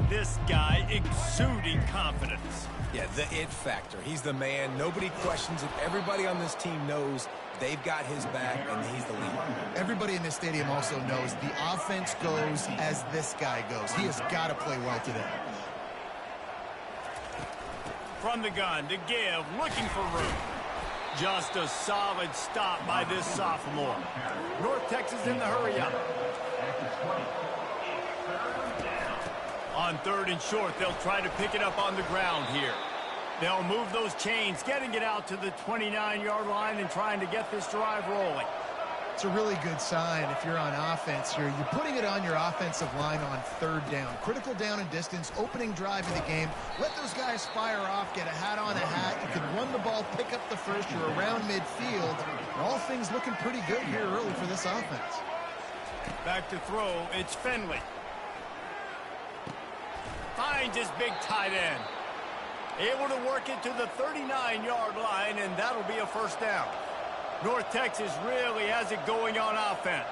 this guy exuding confidence. Yeah, the it factor. He's the man. Nobody questions it. Everybody on this team knows they've got his back, and he's the leader. Everybody in this stadium also knows the offense goes as this guy goes. He has got to play well today. From the gun to give, looking for room. Just a solid stop by this sophomore. North Texas in the hurry up. On 3rd and short, they'll try to pick it up on the ground here. They'll move those chains, getting it out to the 29-yard line and trying to get this drive rolling. It's a really good sign if you're on offense here. You're putting it on your offensive line on 3rd down. Critical down and distance, opening drive in the game. Let those guys fire off, get a hat on a hat. You can run the ball, pick up the first. You're around midfield. All things looking pretty good here early for this offense. Back to throw, it's Finley. Finds his big tight end. Able to work it to the 39-yard line, and that'll be a first down. North Texas really has it going on offense.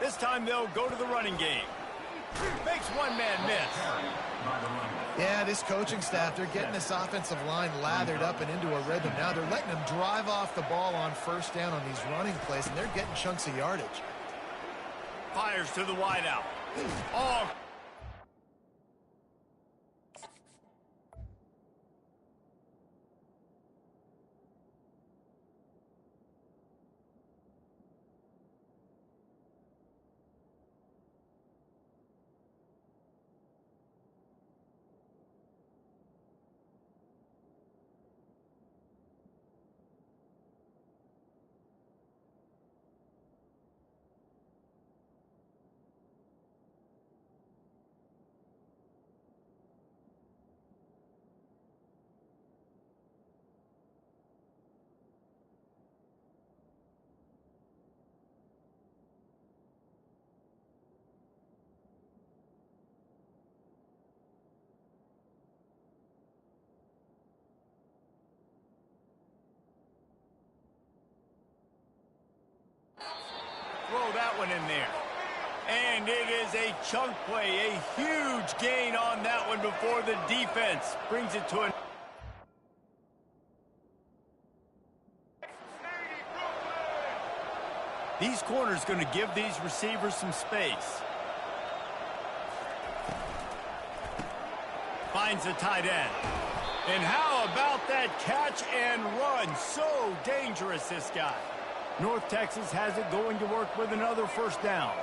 This time they'll go to the running game. Makes one man miss. Yeah, this coaching staff, they're getting this offensive line lathered up and into a rhythm. Now they're letting them drive off the ball on 1st down on these running plays, and they're getting chunks of yardage. Fires to the wideout. Oh. Throw that one in there. And it is a chunk play, a huge gain on that one before the defense brings it to an... These corners going to give these receivers some space. Finds the tight end. And how about that catch and run? So dangerous, this guy. North Texas has it going to work with another first down.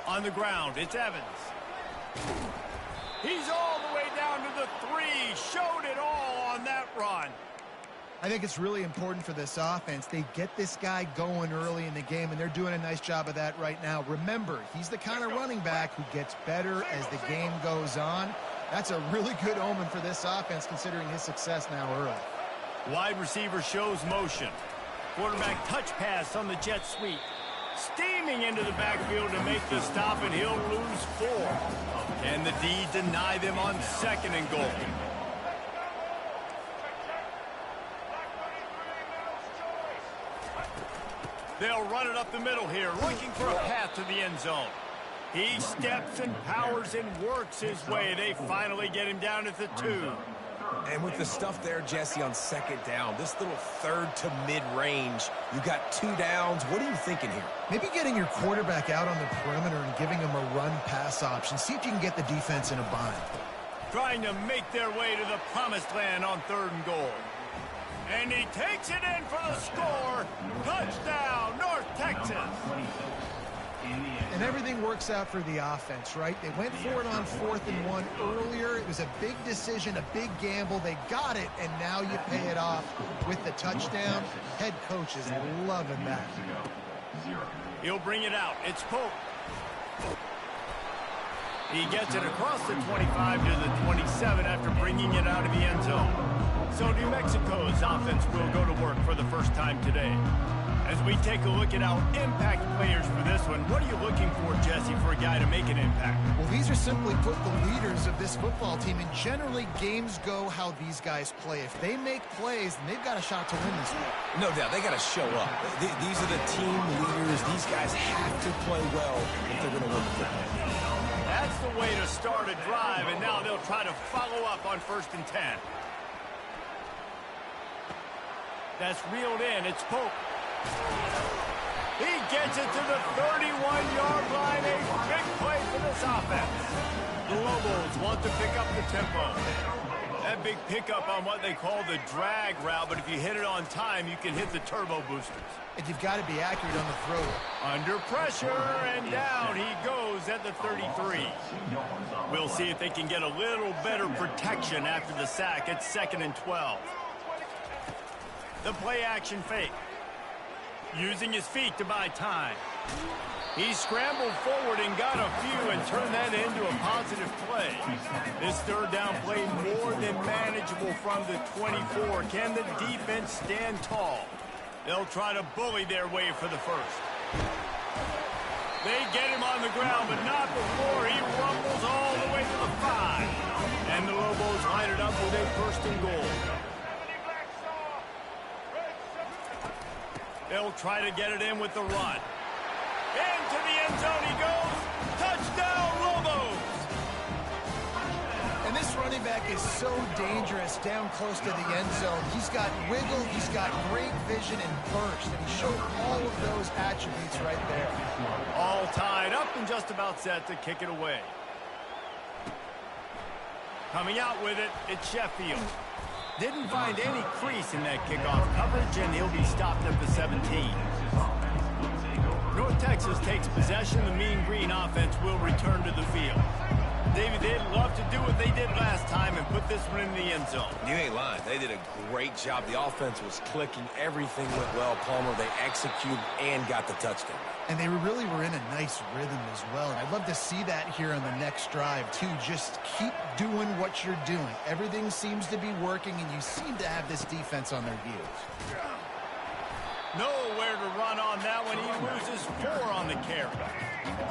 On the ground, it's Evans. He's all the way down to the 3. Showed it all on that run. I think it's really important for this offense. They get this guy going early in the game, and they're doing a nice job of that right now. Remember, he's the kind of running back who gets better as the game goes on. That's a really good omen for this offense, considering his success now early. Wide receiver shows motion. Quarterback touch pass on the jet sweep. Steaming into the backfield to make the stop, and he'll lose 4. And the D deny them on 2nd and goal. They'll run it up the middle here, looking for a path to the end zone. He steps and powers and works his way. They finally get him down at the 2. And with the stuff there, Jesse, on 2nd down, this little 3rd to mid-range, you got 2 downs. What are you thinking here? Maybe getting your quarterback out on the perimeter and giving him a run-pass option. See if you can get the defense in a bind. Trying to make their way to the promised land on 3rd and goal. And he takes it in for the score. Touchdown, North Texas. And everything works out for the offense, right? They went for it on 4th and 1 earlier. It was a big decision, a big gamble. They got it, and now you pay it off with the touchdown. Head coach is loving that. He'll bring it out. It's Pope. He gets it across the 25 to the 27 after bringing it out of the end zone. So New Mexico's offense will go to work for the first time today. As we take a look at our impact players for this one, what are you looking for, Jesse, for a guy to make an impact? Well, these are simply put the leaders of this football team, and generally games go how these guys play. If they make plays, then they've got a shot to win this one. No doubt, they got to show up. These are the team leaders. These guys have to play well if they're going to win the football game. That's the way to start a drive, and now they'll try to follow up on 1st and 10. That's reeled in. It's Pope. He gets it to the 31-yard line. A big play for this offense. The Lobos want to pick up the tempo. That big pickup on what they call the drag route, but if you hit it on time, you can hit the turbo boosters. And you've got to be accurate on the throw. Under pressure, and down he goes at the 33. We'll see if they can get a little better protection after the sack. It's 2nd and 12. The play-action fake. Using his feet to buy time. He scrambled forward and got a few and turned that into a positive play. This 3rd down play more than manageable from the 24. Can the defense stand tall? They'll try to bully their way for the 1st. They get him on the ground, but not before he rumbles all the way to the 5. And the Lobos line it up with a 1st and goal. They'll try to get it in with the run. Into the end zone he goes. Touchdown, Lobos! And this running back is so dangerous down close to the end zone. He's got wiggle, he's got great vision and burst, and he showed all of those attributes right there. All tied up and just about set to kick it away. Coming out with it, it's Sheffield. Didn't find any crease in that kickoff coverage, and he'll be stopped at the 17. North Texas takes possession. The Mean Green offense will return to the field. David, they'd love to do what they did last time and put this one in the end zone. You ain't lying. They did a great job. The offense was clicking. Everything went well, Palmer. They executed and got the touchdown. And they really were in a nice rhythm as well. And I'd love to see that here on the next drive, too. Just keep doing what you're doing. Everything seems to be working, and you seem to have this defense on their heels. Nowhere to run on that one. He loses 4 on the carry.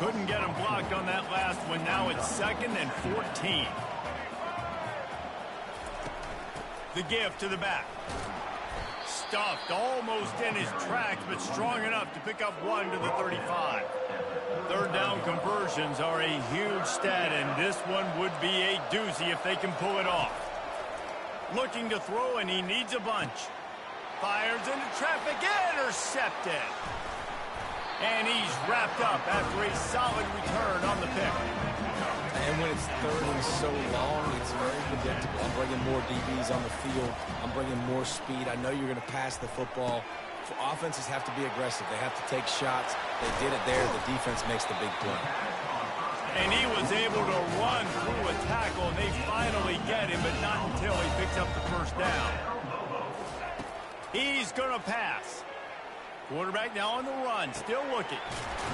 Couldn't get him blocked on that last one. Now it's 2nd and 14. The give to the back. Stuffed almost in his tracks, but strong enough to pick up 1 to the 35. 3rd down conversions are a huge stat, and this one would be a doozy if they can pull it off. Looking to throw, and he needs a bunch. Fires into traffic, intercepted. And he's wrapped up after a solid return on the pick. And when it's 3rd and so long, it's very predictable. I'm bringing more DBs on the field. I'm bringing more speed. I know you're going to pass the football. Offenses have to be aggressive. They have to take shots. They did it there. The defense makes the big play. And he was able to run through a tackle, and they finally get him, but not until he picks up the 1st down. He's going to pass. Quarterback now on the run, still looking.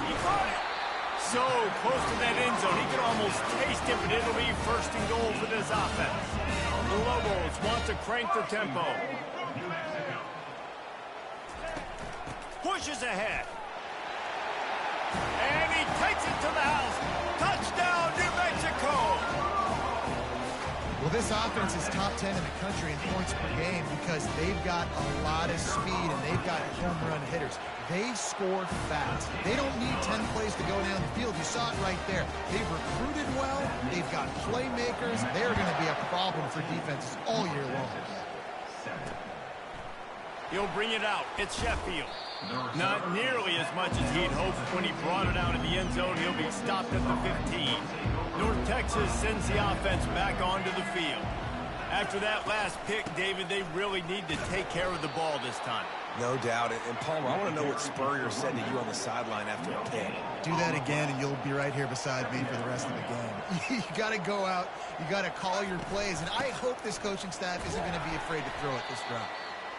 He caught it. So close to that end zone, he can almost taste it, but it'll be 1st and goal for this offense. The Lobos want to crank the tempo. Pushes ahead. And he takes it to the house. Touchdown, New Mexico! Well, this offense is top 10 in the country in points per game because they've got a lot of speed and they've got home run hitters. They score fast. They don't need 10 plays to go down the field. You saw it right there. They've recruited well. They've got playmakers. They're going to be a problem for defenses all year long. He'll bring it out. It's Sheffield. Not nearly as much as he'd hoped when he brought it out in the end zone. He'll be stopped at the 15. North Texas sends the offense back onto the field. After that last pick, David, they really need to take care of the ball this time. No doubt. And Palmer, I want to know what Spurrier said to you on the sideline after a pick. Do that again, and you'll be right here beside me for the rest of the game. You got to go out. You got to call your plays. And I hope this coaching staff isn't going to be afraid to throw it this drive.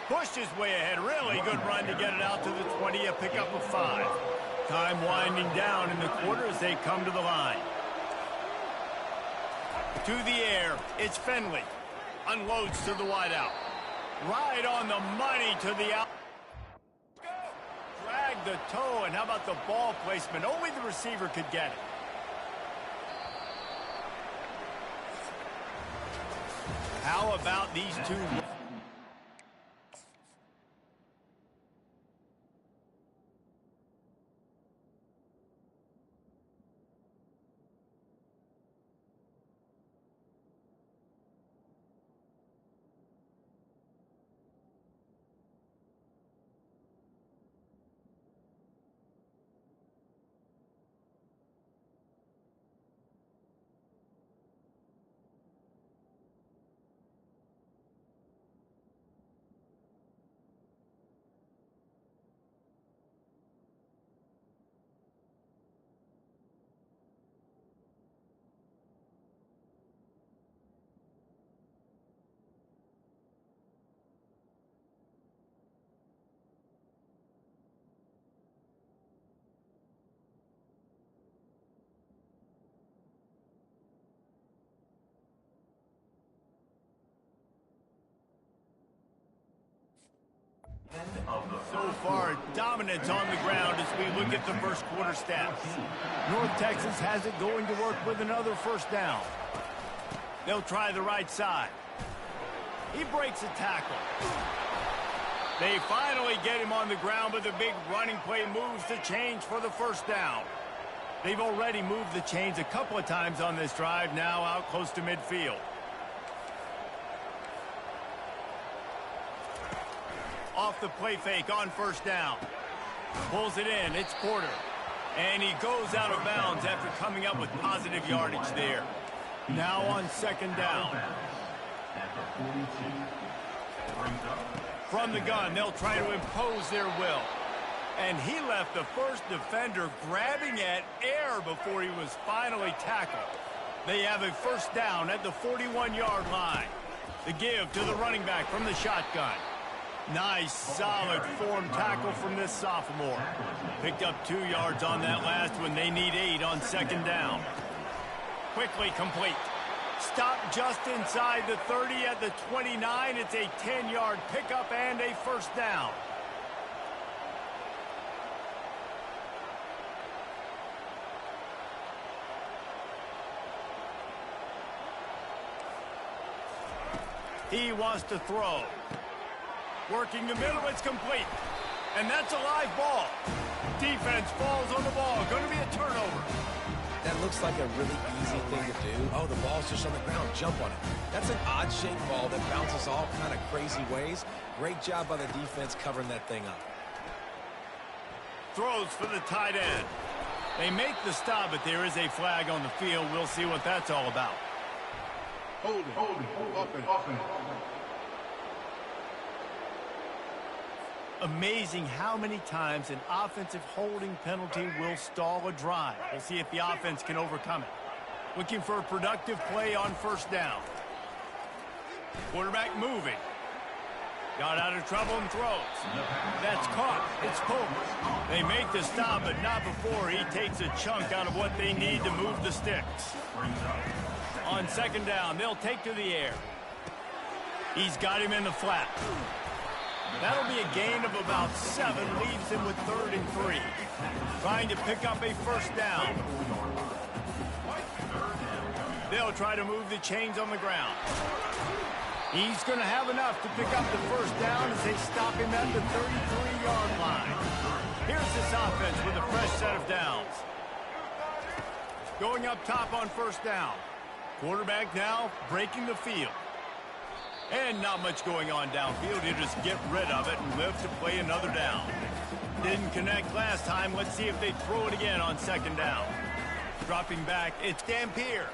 Pushed his way ahead. Really good run to get it out to the 20, a pickup of 5. Time winding down in the quarter as they come to the line. To the air, it's Fenley. Unloads to the wideout. Right on the money to the out. the toe, and how about the ball placement? Only the receiver could get it. How about these two? So far, dominance on the ground as we look at the first quarter stats. North Texas has it going to work with another first down. They'll try the right side. He breaks a tackle. They finally get him on the ground, but the big running play moves the chains for the first down. They've already moved the chains a couple of times on this drive, now out close to midfield. Off the play fake on first down. Pulls it in. It's Porter. And he goes out of bounds after coming up with positive yardage there. Now on second down. From the gun, they'll try to impose their will. And he left the first defender grabbing at air before he was finally tackled. They have a first down at the 41-yard line. The give to the running back from the shotgun. Nice, solid form tackle from this sophomore. Picked up 2 yards on that last one. They need 8 on second down. Quickly complete. Stop just inside the 30 at the 29. It's a 10-yard pickup and a first down. He wants to throw. Working the middle, it's complete. And that's a live ball. Defense falls on the ball. Going to be a turnover. That looks like a really easy thing to do. Oh, the ball's just on the ground. Jump on it. That's an odd-shaped ball that bounces all kind of crazy ways. Great job by the defense covering that thing up. Throws for the tight end. They make the stop, but there is a flag on the field. We'll see what that's all about. Hold it. Amazing how many times an offensive holding penalty will stall a drive. We'll see if the offense can overcome it. Looking for a productive play on first down. Quarterback moving. Got out of trouble and throws. That's caught. It's pulled. They make the stop, but not before he takes a chunk out of what they need to move the sticks. On second down, they'll take to the air. He's got him in the flat. That'll be a gain of about 7, leaves him with 3rd and 3. Trying to pick up a first down. They'll try to move the chains on the ground. He's going to have enough to pick up the first down as they stop him at the 33-yard line. Here's this offense with a fresh set of downs. Going up top on first down. Quarterback now breaking the field. And not much going on downfield. He'll just get rid of it and live to play another down. Didn't connect last time. Let's see if they throw it again on second down. Dropping back, it's Dampier.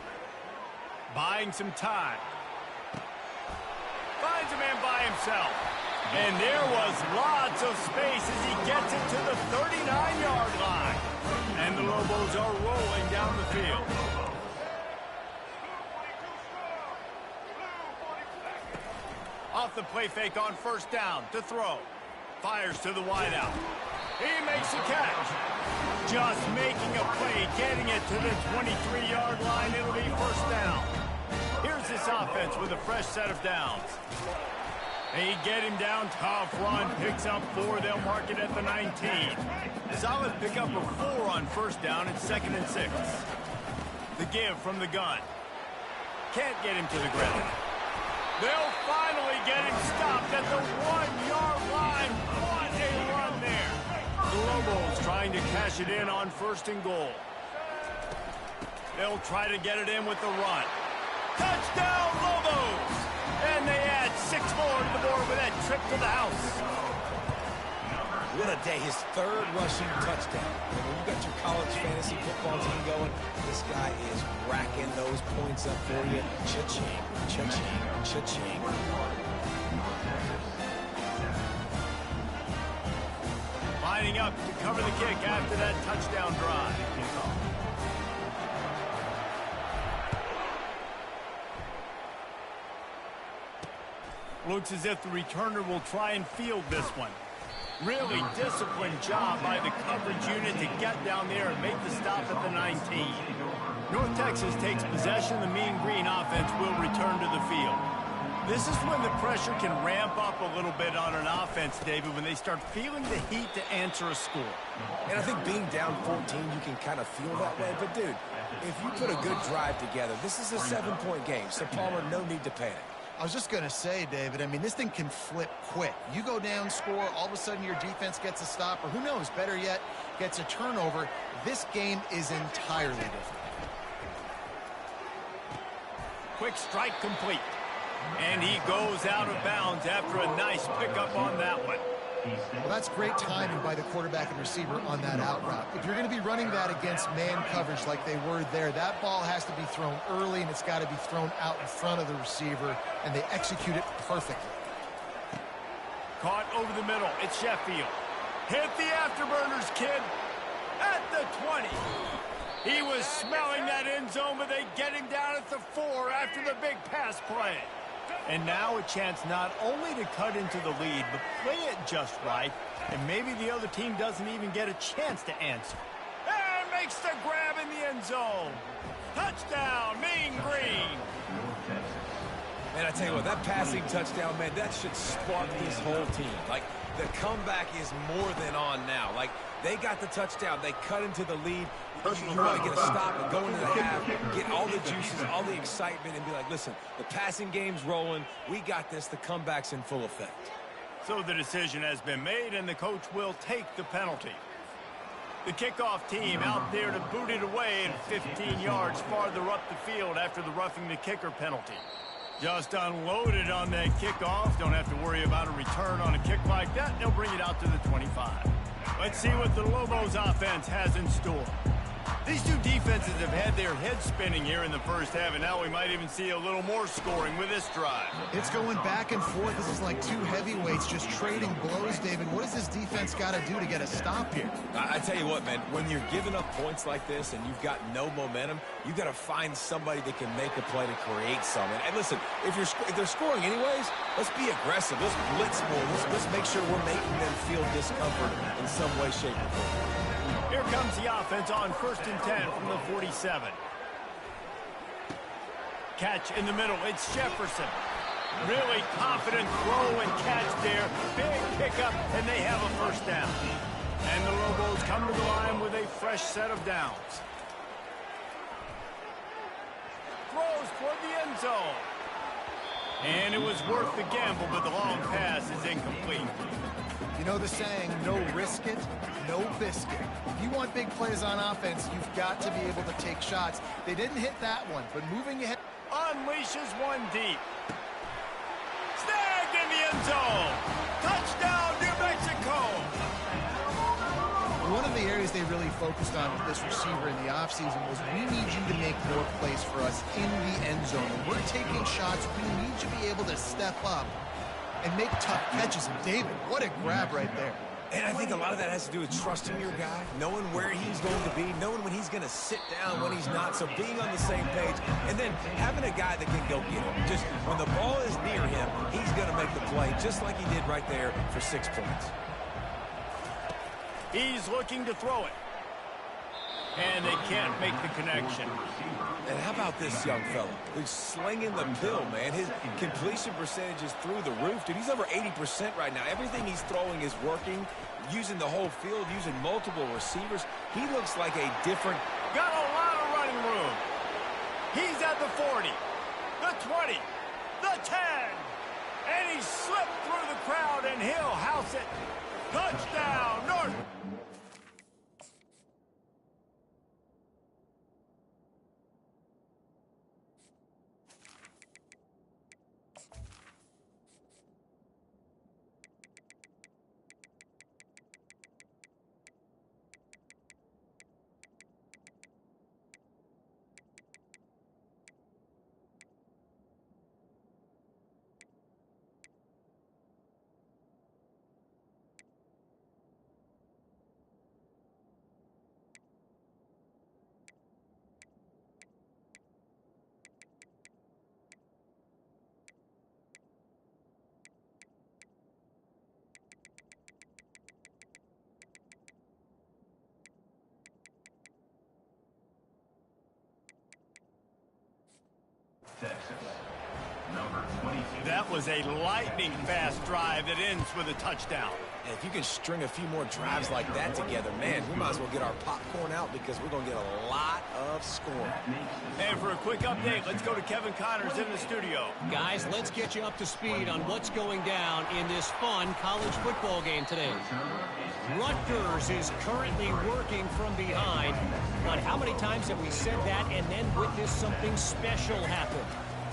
Buying some time. Finds a man by himself. And there was lots of space as he gets it to the 39-yard line. And the Lobos are rolling down the field. Off the play fake on first down to throw. Fires to the wideout. He makes a catch. Just making a play, getting it to the 23-yard line. It'll be first down. Here's this offense with a fresh set of downs. They get him down, tough run, picks up 4, they'll mark it at the 19. Solid pickup of 4 on first down at 2nd and 6. The give from the gun. Can't get him to the ground. They'll finally get him stopped at the 1-yard line. What a run there. The Lobos trying to cash it in on 1st and goal. They'll try to get it in with the run. Touchdown, Lobos! And they add 6 more to the board with that trip to the house. What a day, his 3rd rushing touchdown. And when you got your college fantasy football team going, this guy is racking those points up for you. Cha-ching, cha-ching, cha-ching. Lining up to cover the kick after that touchdown drive. Looks as if the returner will try and field this one. Really disciplined job by the coverage unit to get down there and make the stop at the 19. North Texas takes possession. The Mean Green offense will return to the field. This is when the pressure can ramp up a little bit on an offense, David, when they start feeling the heat to answer a score. And I think being down 14, you can kind of feel that way. But, dude, if you put a good drive together, this is a 7-point game. So, Palmer, no need to panic. I was just going to say, David, I mean, this thing can flip quick. You go down, score, all of a sudden your defense gets a stop, or who knows, better yet, gets a turnover. This game is entirely different. Quick strike complete. And he goes out of bounds after a nice pickup on that one. Well, that's great timing by the quarterback and receiver on that out route. If you're going to be running that against man coverage like they were there, that ball has to be thrown early, and it's got to be thrown out in front of the receiver, and they execute it perfectly. Caught over the middle. It's Sheffield. Hit the afterburners, kid. At the 20. He was smelling that end zone, but they get him down at the 4 after the big pass play. And now a chance not only to cut into the lead, but play it just right, and maybe the other team doesn't even get a chance to answer. And makes the grab in the end zone. Touchdown, Mean Green. Man, I tell you what, that passing touchdown, man, that should spark this whole team. Like, the comeback is more than on now. Like, they got the touchdown. They cut into the lead. You want to get a stop and go into the half, get all the juices, all the excitement, and be like, listen, the passing game's rolling. We got this. The comeback's in full effect. So the decision has been made, and the coach will take the penalty. The kickoff team out there to boot it away at 15 yards farther up the field after the roughing the kicker penalty. Just unloaded on that kickoff. Don't have to worry about a return on a kick like that. They'll bring it out to the 25. Let's see what the Lobos offense has in store. These two defenses have had their heads spinning here in the first half, and now we might even see a little more scoring with this drive. It's going back and forth. This is like two heavyweights just trading blows, David. What does this defense got to do to get a stop here? I tell you what, man, when you're giving up points like this and you've got no momentum, you got to find somebody that can make a play to create something. And listen, if they're scoring anyways, let's be aggressive. Let's blitz more. Let's make sure we're making them feel discomfort in some way, shape, or form. Here comes the offense on 1st and 10 from the 47. Catch in the middle. It's Jefferson. Really confident throw and catch there. Big pickup, and they have a first down. And the Lobos come to the line with a fresh set of downs. Throws toward the end zone. And it was worth the gamble, but the long pass is incomplete. You know the saying, no risk it, no biscuit. If you want big plays on offense, you've got to be able to take shots. They didn't hit that one, but moving ahead. Unleashes one deep. Snagged in the end zone. Touchdown, New Mexico. One of the areas they really focused on with this receiver in the offseason was we need you to make more plays for us in the end zone. When we're taking shots, we need you to be able to step up and make tough catches. And David, what a grab right there. And I think a lot of that has to do with trusting your guy, knowing where he's going to be, knowing when he's going to sit down, when he's not, so being on the same page, and then having a guy that can go get him. Just when the ball is near him, he's going to make the play, just like he did right there for 6 points. He's looking to throw it. And they can't make the connection. And how about this young fella who's slinging the pill, man? His completion percentage is through the roof, dude. He's over 80% right now. Everything he's throwing is working, using the whole field, using multiple receivers. He looks like a different... Got a lot of running room. He's at the 40, the 20, the 10. And he slipped through the crowd, and he'll house it. Touchdown, North. That was a lightning-fast drive that ends with a touchdown. And if you can string a few more drives like that together, man, we might as well get our popcorn out because we're going to get a lot of scoring. And for a quick update, let's go to Kevin Connors in the studio. Guys, let's get you up to speed on what's going down in this fun college football game today. Rutgers is currently working from behind. But how many times have we said that and then witnessed something special happen?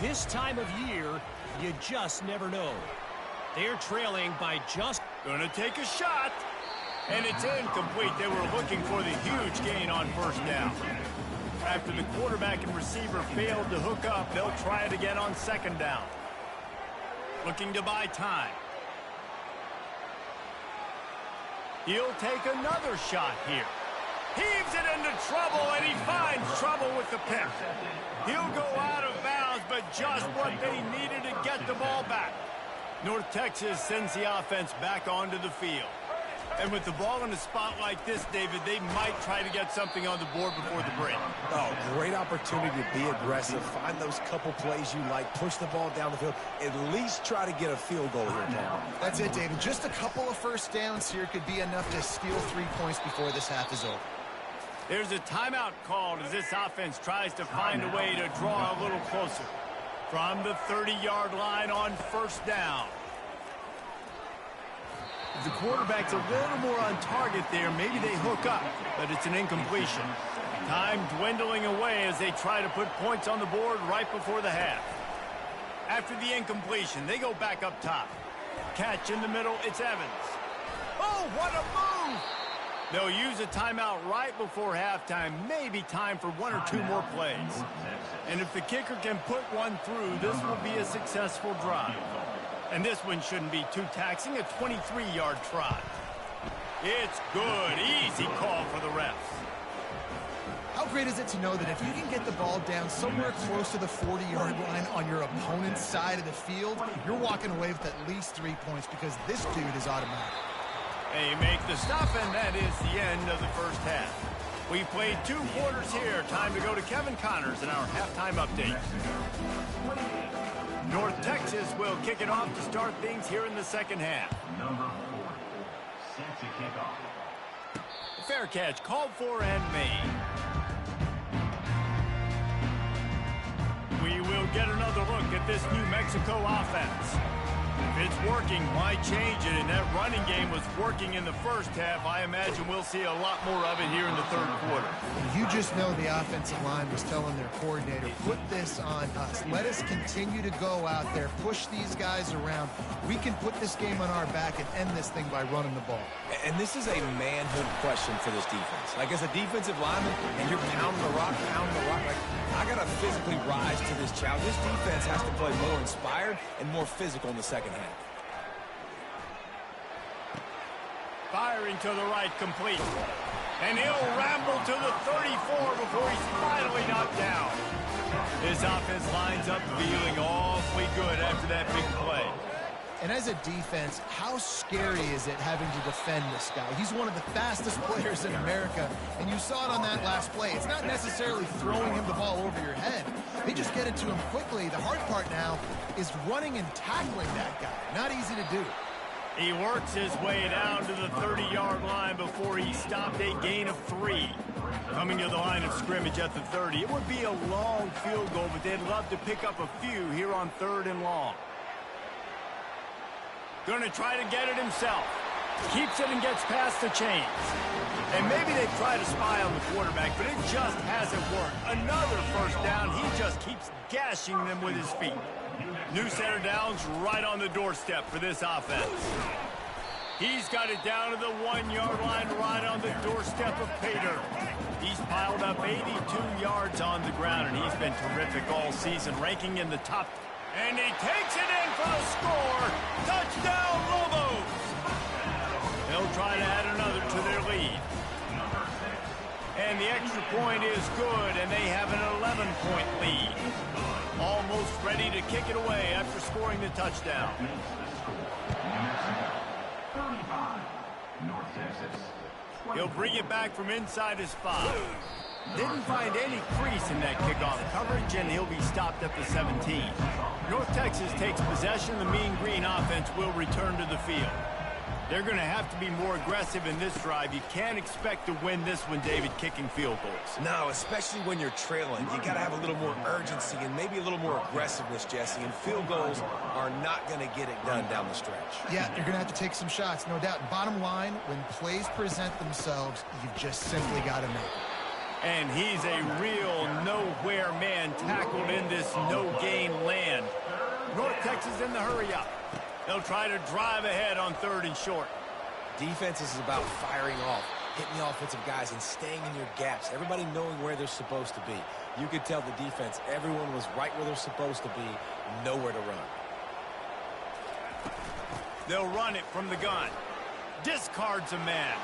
This time of year, you just never know. They're trailing by just... Gonna take a shot. And it's incomplete. They were looking for the huge gain on first down. After the quarterback and receiver failed to hook up, they'll try it again on second down. Looking to buy time. He'll take another shot here. Heaves it into trouble, and he finds trouble with the pick. He'll go out of bounds, but just what they needed to get the ball back. North Texas sends the offense back onto the field. And with the ball in a spot like this, David, they might try to get something on the board before the break. Oh, great opportunity to be aggressive. Find those couple plays you like. Push the ball down the field. At least try to get a field goal here, Paul. That's it, David. Just a couple of first downs here could be enough to steal 3 points before this half is over. There's a timeout called as this offense tries to find a way to draw a little closer. From the 30-yard line on first down. If the quarterback's a little more on target there, maybe they hook up, but it's an incompletion. Time dwindling away as they try to put points on the board right before the half. After the incompletion, they go back up top. Catch in the middle, it's Evans. Oh, what a move! They'll use a timeout right before halftime, maybe time for 1 or 2 more plays. And if the kicker can put one through, this will be a successful drive. And this one shouldn't be too taxing, a 23-yard try. It's good, easy call for the refs. How great is it to know that if you can get the ball down somewhere close to the 40-yard line on your opponent's side of the field, you're walking away with at least 3 points because this dude is automatic. They make the stop, and that is the end of the first half. We've played 2 quarters here. Time to go to Kevin Connors in our halftime update. North Texas will kick it off to start things here in the second half. Number 4, set to kick off. Fair catch called for and made. We will get another look at this New Mexico offense. If it's working, why change it? And that running game was working in the first half. I imagine we'll see a lot more of it here in the third quarter. You just know the offensive line was telling their coordinator, put this on us. Let us continue to go out there, push these guys around. We can put this game on our back and end this thing by running the ball. And this is a manhood question for this defense. Like, as a defensive lineman, and you're pounding the rock, like, I got to physically rise to this challenge. This defense has to play more inspired and more physical in the second half. Firing to the right, complete. And he'll ramble to the 34 before he's finally knocked down. This offense lines up feeling awfully good after that big play. And as a defense, how scary is it having to defend this guy? He's one of the fastest players in America, and you saw it on that last play. It's not necessarily throwing him the ball over your head. They just get it to him quickly. The hard part now is running and tackling that guy. Not easy to do. He works his way down to the 30-yard line before he stopped a gain of 3. Coming to the line of scrimmage at the 30. It would be a long field goal, but they'd love to pick up a few here on 3rd and long. Going to try to get it himself. Keeps it and gets past the chains. And maybe they try to spy on the quarterback, but it just hasn't worked. Another first down. He just keeps gashing them with his feet. New center downs right on the doorstep for this offense. He's got it down to the 1-yard line right on the doorstep of Pater. He's piled up 82 yards on the ground, and he's been terrific all season, ranking in the top. And he takes it in for the score. Touchdown, Lobos! They'll try to add another to their lead. And the extra point is good, and they have an 11-point lead. Almost ready to kick it away after scoring the touchdown. He'll bring it back from inside his 5. Didn't find any crease in that kickoff coverage, and he'll be stopped at the 17. North Texas takes possession. The Mean Green offense will return to the field. They're going to have to be more aggressive in this drive. You can't expect to win this one, David, kicking field goals. No, especially when you're trailing. You got to have a little more urgency and maybe a little more aggressiveness, Jesse. And field goals are not going to get it done down the stretch. Yeah, you're going to have to take some shots, no doubt. Bottom line, when plays present themselves, you've just simply got to make it. And he's a real nowhere man tackled in this no-gain land. North Texas in the hurry-up. They'll try to drive ahead on 3rd and short. Defense is about firing off, hitting the offensive guys, and staying in your gaps. Everybody knowing where they're supposed to be. You could tell the defense, everyone was right where they're supposed to be, nowhere to run. They'll run it from the gun. Discards a man.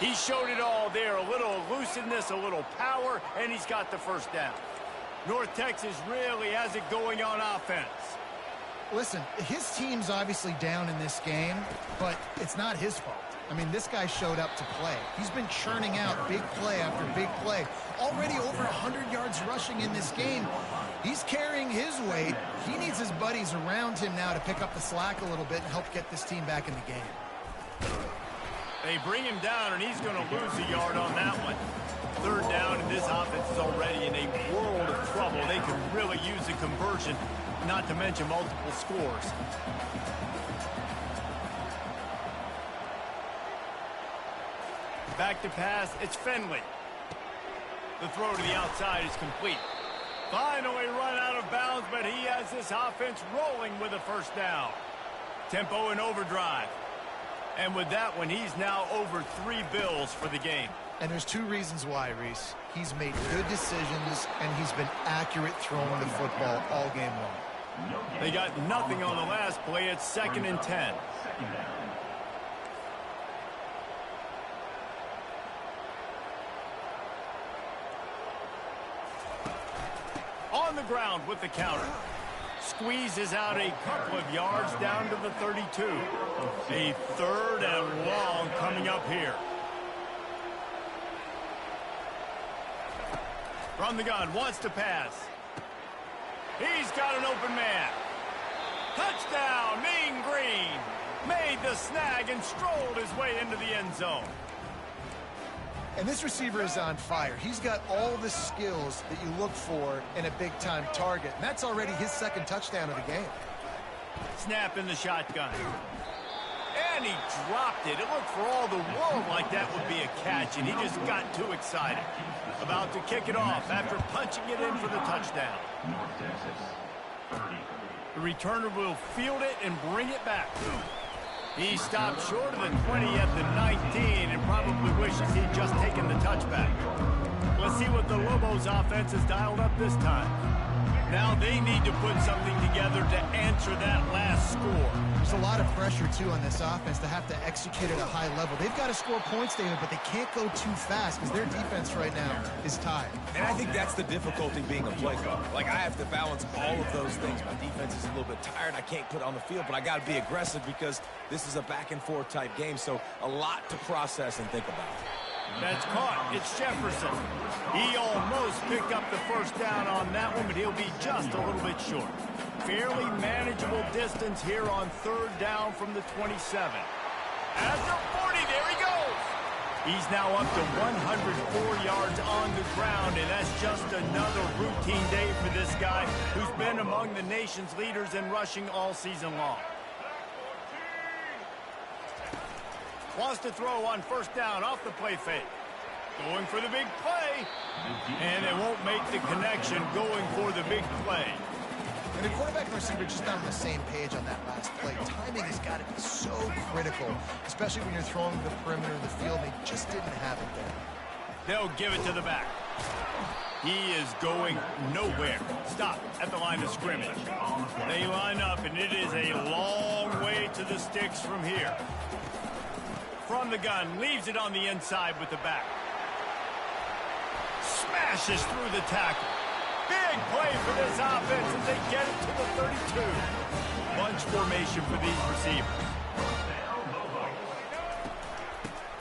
He showed it all there. A little elusiveness, a little power, and he's got the first down. North Texas really has it going on offense. Listen, his team's obviously down in this game, but it's not his fault. I mean, this guy showed up to play. He's been churning out big play after big play. Already over 100 yards rushing in this game. He's carrying his weight. He needs his buddies around him now to pick up the slack a little bit and help get this team back in the game. They bring him down, and he's going to lose a yard on that one. 3rd down, and this offense is already in a world of trouble. They could really use a conversion, not to mention multiple scores. Back to pass, it's Finley. The throw to the outside is complete. Finally run out of bounds, but he has this offense rolling with a first down. Tempo and overdrive. And with that one, he's now over 3 bills for the game. And there's 2 reasons why, Reese. He's made good decisions, and he's been accurate throwing the football all game long. They got nothing on the last play. It's 2nd and 10. On the ground with the counter. Squeezes out a couple of yards down to the 32. A 3rd and long coming up here. From the gun, wants to pass. He's got an open man. Touchdown, Mean Green. Made the snag and strolled his way into the end zone. And this receiver is on fire. He's got all the skills that you look for in a big-time target. And that's already his 2nd touchdown of the game. Snap in the shotgun. And he dropped it. It looked for all the world like that would be a catch, and he just got too excited. About to kick it off after punching it in for the touchdown. The returner will field it and bring it back. He stopped short of the 20 at the 19 and probably wishes he'd just taken the touchback. Let's see what the Lobos offense has dialed up this time. Now they need to put something together to answer that last score. There's a lot of pressure, too, on this offense to have to execute at a high level. They've got to score points, David, but they can't go too fast because their defense right now is tied. And I think that's the difficulty being a play caller. Like, I have to balance all of those things. My defense is a little bit tired. I can't put it on the field, but I got to be aggressive because this is a back-and-forth type game, so a lot to process and think about. That's caught. It's Jefferson. He almost picked up the first down on that one, but he'll be just a little bit short. Fairly manageable distance here on third down from the 27. At the 40, there he goes. He's now up to 104 yards on the ground, and that's just another routine day for this guy who's been among the nation's leaders in rushing all season long. Wants to throw on first down off the play fake. Going for the big play. And they won't make the connection going for the big play. And the quarterback and receiver just not on the same page on that last play. Timing has got to be so critical, especially when you're throwing the perimeter of the field. They just didn't have it there. They'll give it to the back. He is going nowhere. Stop at the line of scrimmage. They line up, and it is a long way to the sticks from here. From the gun, leaves it on the inside with the back. Smashes through the tackle. Big play for this offense as they get it to the 32. Bunch formation for these receivers.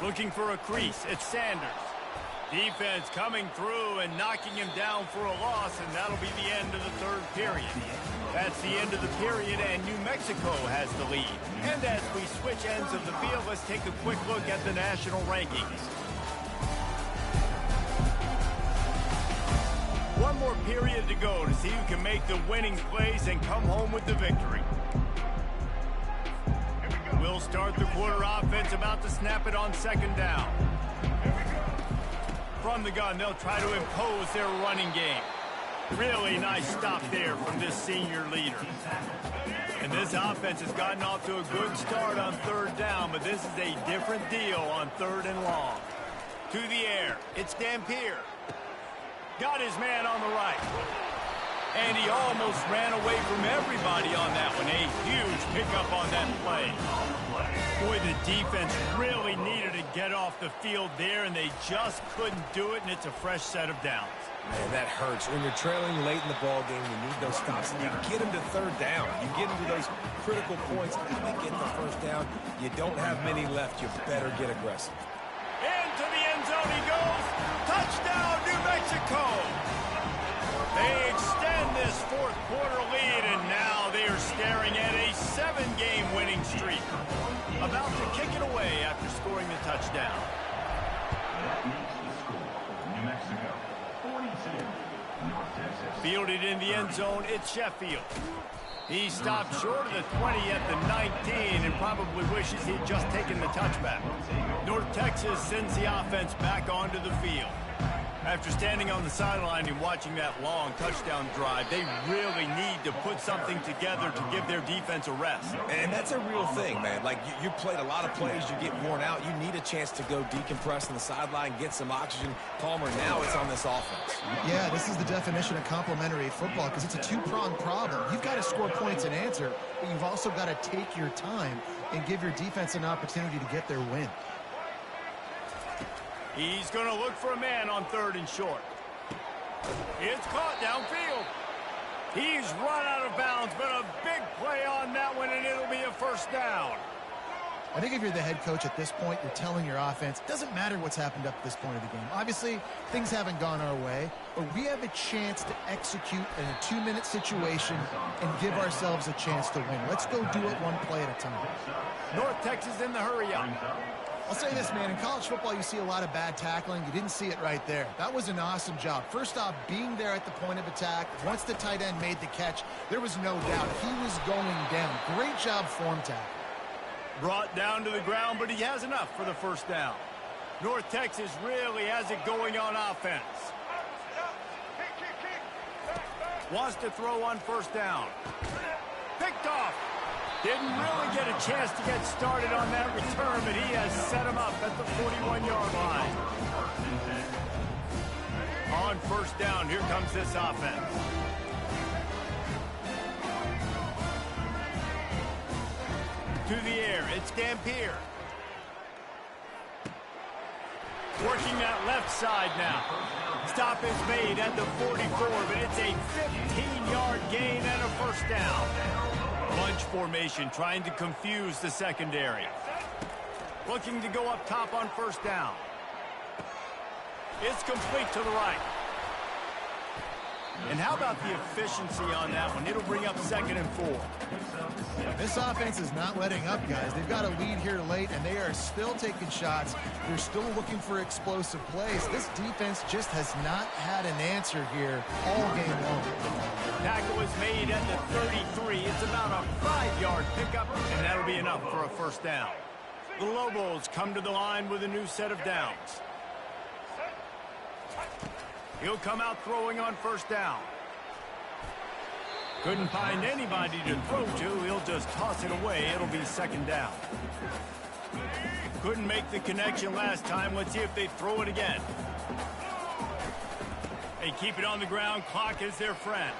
Looking for a crease, it's Sanders. Defense coming through and knocking him down for a loss, and that'll be the end of the third period. That's the end of the period, and New Mexico has the lead. And as we switch ends of the field, let's take a quick look at the national rankings. One more period to go to see who can make the winning plays and come home with the victory. We'll start the quarter offense, about to snap it on second down. From the gun, they'll try to impose their running game. Really nice stop there from this senior leader. And this offense has gotten off to a good start on third down, but this is a different deal on third and long. To the air, it's Dampier. Got his man on the right. And he almost ran away from everybody on that one. A huge pickup on that play. Boy, the defense really needed to get off the field there, and they just couldn't do it, and it's a fresh set of downs. Man, that hurts. When you're trailing late in the ball game, you need those stops, and you get them to third down. You get into those critical points, and they get the first down. You don't have many left. You better get aggressive. Into the end zone he goes. Touchdown, New Mexico. They extend this fourth quarter lead, and now they are staring at a 7-game winning streak. About to kick it away after scoring the touchdown. That makes the score. New Mexico, 42. North Texas. Fielded in the end zone, it's Sheffield. He stopped short of the 20 at the 19 and probably wishes he'd just taken the touchback. North Texas sends the offense back onto the field. After standing on the sideline and watching that long touchdown drive, they really need to put something together to give their defense a rest. And that's a real thing, man. Like, you played a lot of plays, you get worn out. You need a chance to go decompress on the sideline, get some oxygen. Palmer, now it's on this offense. Yeah, this is the definition of complementary football because it's a two-pronged problem. You've got to score points and answer, but you've also got to take your time and give your defense an opportunity to get their win. He's going to look for a man on third and short. It's caught downfield. He's run out of bounds, but a big play on that one, and it'll be a first down. I think if you're the head coach at this point, you're telling your offense, it doesn't matter what's happened up to this point of the game. Obviously, things haven't gone our way, but we have a chance to execute in a 2-minute situation and give ourselves a chance to win. Let's go do it one play at a time. North Texas in the hurry-up. I'll say this, man. In college football, you see a lot of bad tackling. You didn't see it right there. That was an awesome job. First off, being there at the point of attack. Once the tight end made the catch, there was no doubt he was going down. Great job form tackle. Brought down to the ground, but he has enough for the first down. North Texas really has it going on offense. Wants to throw on first down. Picked off. Didn't really get a chance to get started on that return, but he has set him up at the 41-yard line. On first down, here comes this offense. To the air, it's Dampier. Working that left side now. Stop is made at the 44, but it's a 15-yard gain and a first down. Bunch formation trying to confuse the secondary. Looking to go up top on first down. It's complete to the right. And how about the efficiency on that one? It'll bring up 2nd and 4. This offense is not letting up, guys. They've got a lead here late, and they are still taking shots. They're still looking for explosive plays. This defense just has not had an answer here all game long. Tackle is made at the 33. It's about a 5-yard pickup, and that'll be enough for a first down. The Lobos come to the line with a new set of downs. He'll come out throwing on first down. Couldn't find anybody to throw to. He'll just toss it away. It'll be 2nd down. Couldn't make the connection last time. Let's see if they throw it again. They keep it on the ground. Clock is their friend.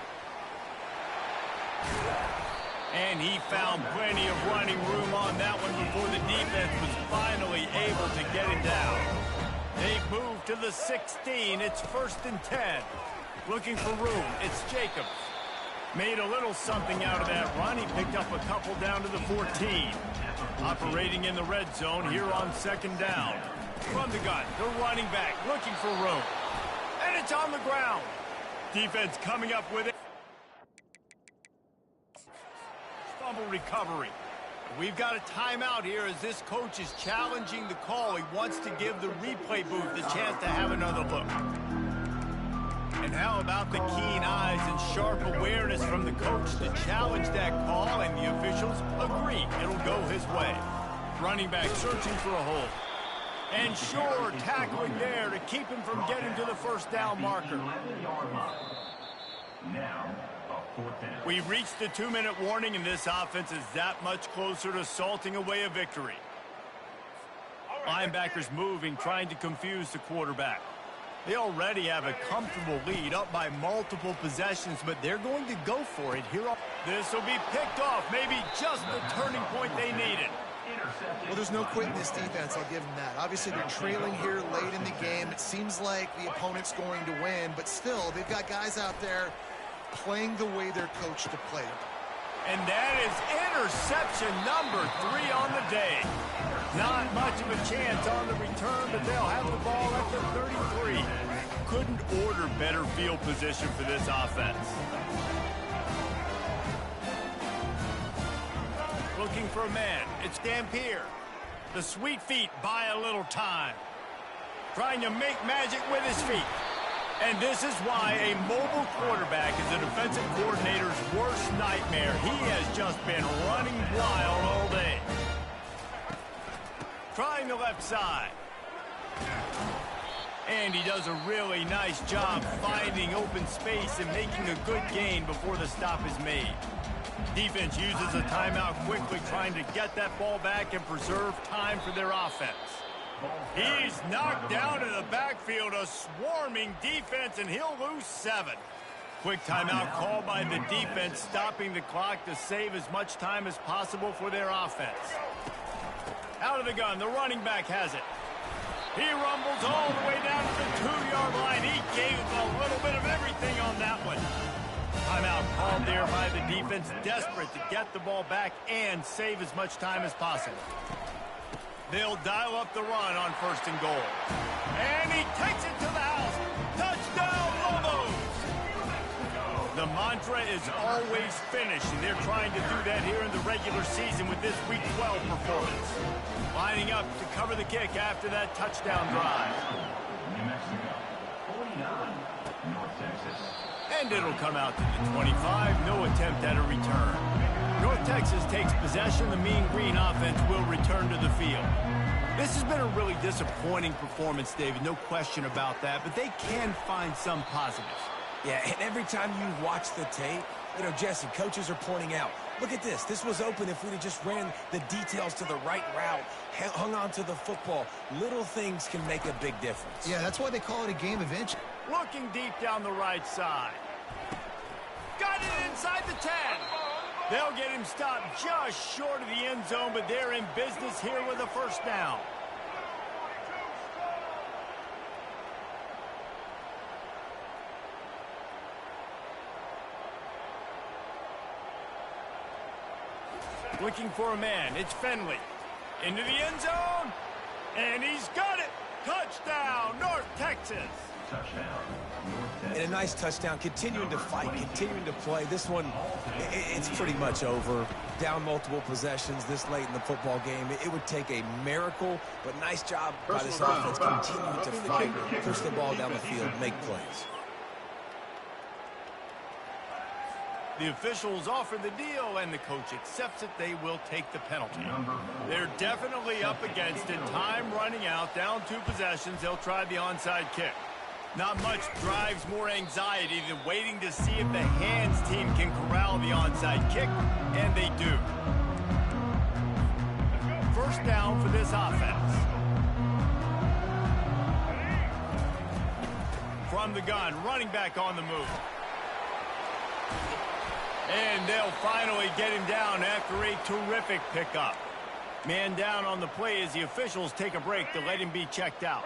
And he found plenty of running room on that one before the defense was finally able to get him down. They've moved to the 16. It's 1st and 10. Looking for room. It's Jacobs. Made a little something out of that run. He picked up a couple down to the 14. Operating in the red zone here on 2nd down. From the gun, the running back looking for room. And it's on the ground. Defense coming up with it. Fumble recovery. We've got a timeout here as this coach is challenging the call. He wants to give the replay booth the chance to have another look. And how about the keen eyes and sharp awareness from the coach to challenge that call, and the officials agree it'll go his way. Running back searching for a hole. And sure, tackling there to keep him from getting to the first down marker. We reached the 2-minute warning, and this offense is that much closer to salting away a victory. Linebackers moving, trying to confuse the quarterback. They already have a comfortable lead, up by multiple possessions, but they're going to go for it here. This will be picked off, maybe just the turning point they needed. Well, there's no quit in this defense, I'll give them that. Obviously, they're trailing here late in the game. It seems like the opponent's going to win, but still, they've got guys out there playing the way they're coached to play. And that is interception number 3 on the day. Not much of a chance on the return, but they'll have the ball at the 33. Couldn't order better field position for this offense. Looking for a man. It's Dampier. The sweet feet buy a little time. Trying to make magic with his feet. And this is why a mobile quarterback is a defensive coordinator's worst nightmare. He has just been running wild all day. Trying the left side. And he does a really nice job finding open space and making a good gain before the stop is made. Defense uses a timeout quickly, trying to get that ball back and preserve time for their offense. He's knocked down in the backfield, a swarming defense, and he'll lose 7. Quick timeout call by the defense, stopping the clock to save as much time as possible for their offense. Out of the gun, the running back has it. He rumbles all the way down to the 2-yard line. He gave a little bit of everything on that one. Timeout called there by the defense, desperate to get the ball back and save as much time as possible. They'll dial up the run on 1st and goal. And he takes it to the house. Touchdown, Lobos! The mantra is always finish, and they're trying to do that here in the regular season with this Week 12 performance. Lining up to cover the kick after that touchdown drive. New Mexico, 49, North Texas. And it'll come out to the 25. No attempt at a return. North Texas takes possession. The Mean Green offense will return to the field. This has been a really disappointing performance, David. No question about that. But they can find some positives. Yeah, and every time you watch the tape, you know, Jesse, coaches are pointing out, look at this. This was open if we'd have just ran the details to the right route, hung on to the football. Little things can make a big difference. Yeah, that's why they call it a game of inches. Looking deep down the right side. Got it inside the 10. They'll get him stopped just short of the end zone, but they're in business here with a first down. Looking for a man. It's Finley. Into the end zone. And he's got it. Touchdown, North Texas. Touchdown, North Texas. And a nice touchdown, continuing to fight, continuing to play. This one, it's pretty much over. Down multiple possessions this late in the football game. It would take a miracle, but nice job by this offense continuing to fight, push the ball down the field, make plays. The officials offer the deal, and the coach accepts it. They will take the penalty. They're definitely up against it. Time running out, down 2 possessions. They'll try the onside kick. Not much drives more anxiety than waiting to see if the hands team can corral the onside kick, and they do. First down for this offense. From the gun, running back on the move. And they'll finally get him down after a terrific pickup. Man down on the play as the officials take a break to let him be checked out.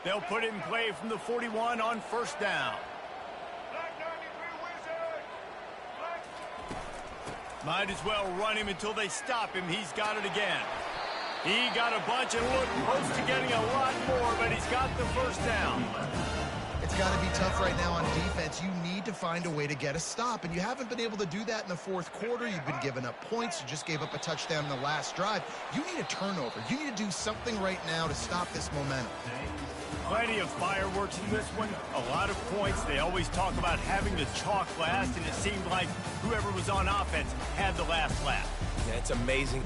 They'll put it in play from the 41 on first down. Might as well run him until they stop him. He's got it again. He got a bunch and looked close to getting a lot more, but he's got the first down. It's got to be tough right now on defense. You need to find a way to get a stop, and you haven't been able to do that in the fourth quarter. You've been giving up points. You just gave up a touchdown in the last drive. You need a turnover. You need to do something right now to stop this momentum. Plenty of fireworks in this one. A lot of points. They always talk about having the chalk last, and it seemed like whoever was on offense had the last laugh. Yeah, it's amazing.